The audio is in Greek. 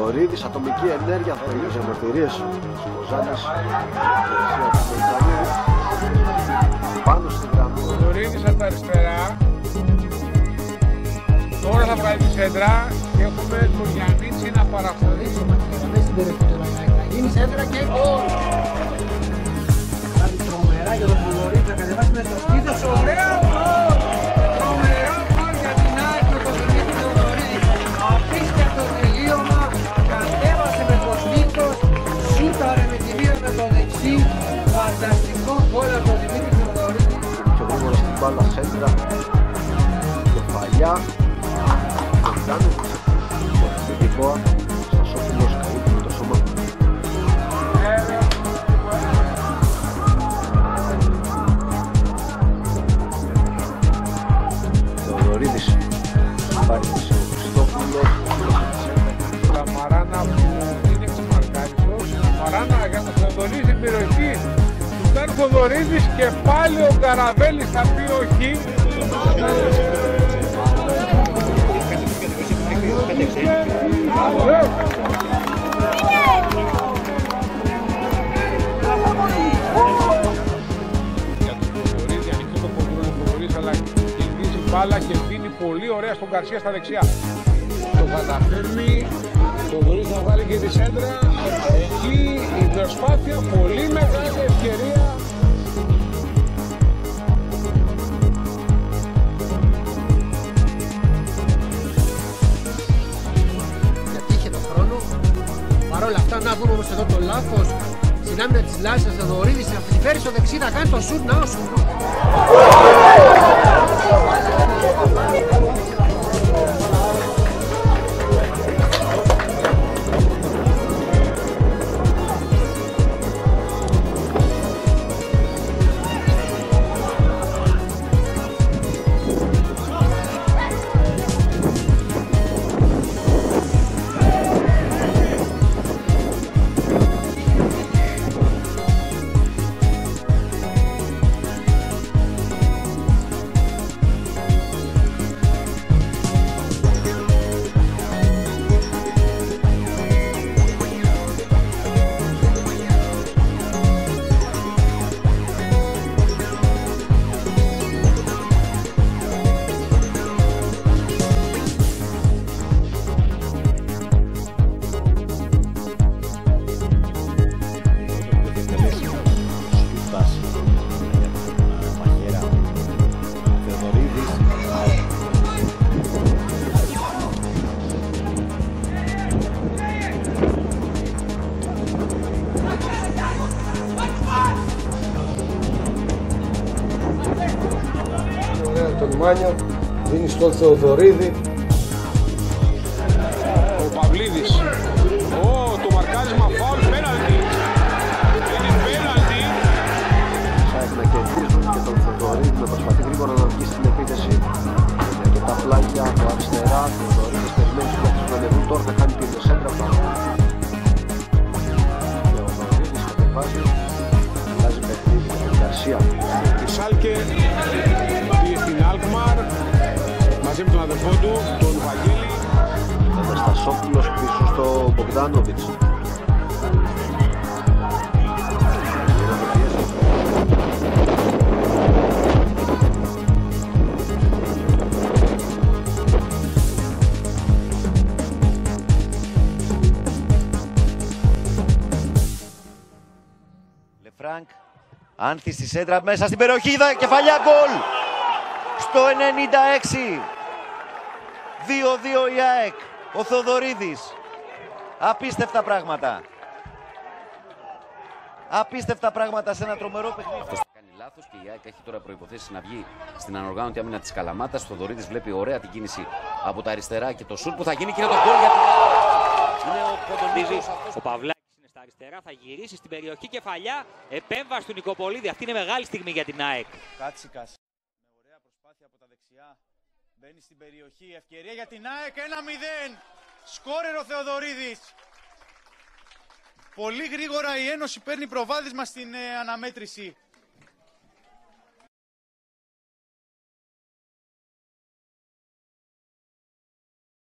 Θεοδωρίδης, ατομική ενέργεια, θα τελειώσει αμαρτυρίες. Σκοζάνης, πάνω στην γραμμή. Θεοδωρίδης από τα αριστερά. Τώρα θα βγάλει τη σέντρα και έχουμε τον Γιαννίτσι να παραχωρήσει. Θα γίνει σέντρα και γκολ. Κάνει τρομερά για τον Θεοδωρίδη, θα κατεβάσει με το σπίδος, ωραία γκολ. Τρομερά γκολ για την ΑΕΚ με τον Δημήτρη Θεοδωρίδη. Απίστευτο τελείωμα, κατέβασε με το σπίδος, σούταρε με τη μία με το δεξί. Φανταστικό γκολ από τον Δημήτρη Θεοδωρίδη. Πιο γρήγορα στην μπάλα, σέντρα, κεφαλιά. Κάνει το θετικό, Σασόπουλος καλύπτει με το σώμα. Θεοδωρίδης πάρει πίσω ο Χριστόφουλος. Καμαράνα που είναι εξημαρκάριστος. Καμαράνα για το Θεοδωρίδη στην περιοχή. Του κάνει Θεοδωρίδης και πάλι ο Καραβέλης θα πει όχι. Αλλά κερδίζει μπάλα και δίνει πολύ ωραία στον Γκαρσία στα δεξιά. Το καταφέρνει, το Θεοδωρίδης να βάλει και τη σέντρα. Εκεί η προσπάθεια, πολύ μεγάλη ευκαιρία. Γιατί είχε τον χρόνο. Παρ' όλα αυτά να δούμε όμως εδώ το λάθος. Στην άμυνα της Λάσσας, Θεοδωρίδης θα τη φέρει στο δεξί, θα κάνει το σουτ, να όσο. Τον Μάνιο δίνει στον Θεοδωρίδη. Ο Παυλίδης. Το μαρκάρισμα φάουλ, πέναλτι. Είναι πέναλτι. Ψάχνει να κερδίσουν και τον Θεοδωρίδη να προσπαθεί γρήγορα να βγει στην επίθεση. Για και τα πλάγια από αριστερά. Ο Θεοδωρίδης περιμένει στους παίκτες να ανεβούν. Τώρα θα κάνει την σέντρα πάνω. Και ο Θεοδωρίδης κατεβάζει. Αλλάζει παιχνίδι με τον Γκαρσία. Η Σάλκε πήγε στην Αλκμαρ μαζί με τον αδερφό του, τον Βαγγέλη. Αναστασόπουλος πίσω στο Μπογκδάνοβιτς. Λεφράνκ, Άνθη στη σέντρα μέσα στην περιοχή, κεφαλιά γκολ στο 96. 2-2 η ΑΕΚ, ο Θεοδωρίδης. Απίστευτα πράγματα. Απίστευτα πράγματα σε ένα τρομερό παιχνίδι. Αυτός κάνει λάθος και η ΑΕΚ έχει τώρα προϋποθέσεις να βγει στην ανοργάνωτη άμυνα της Καλαμάτας. Ο Θεοδωρίδης βλέπει ωραία την κίνηση από τα αριστερά και το σουτ που θα γίνει και είναι το γκολ για την ΑΕΚ. Είναι ο Κοντονίζης. Ο Παυλάκης είναι στα αριστερά, θα γυρίσει στην περιοχή, κεφαλιά, επέμβαση του Νικοπολίδη. Αυτή είναι μεγάλη στιγμή για την ΑΕΚ. Κάτσικας με ωραία προσπάθεια από τα δεξιά. Μπαίνει στην περιοχή, ευκαιρία για την ΑΕΚ, 1-0. Σκόρερ ο Θεοδωρίδης. Πολύ γρήγορα η Ένωση παίρνει προβάδισμα στην αναμέτρηση.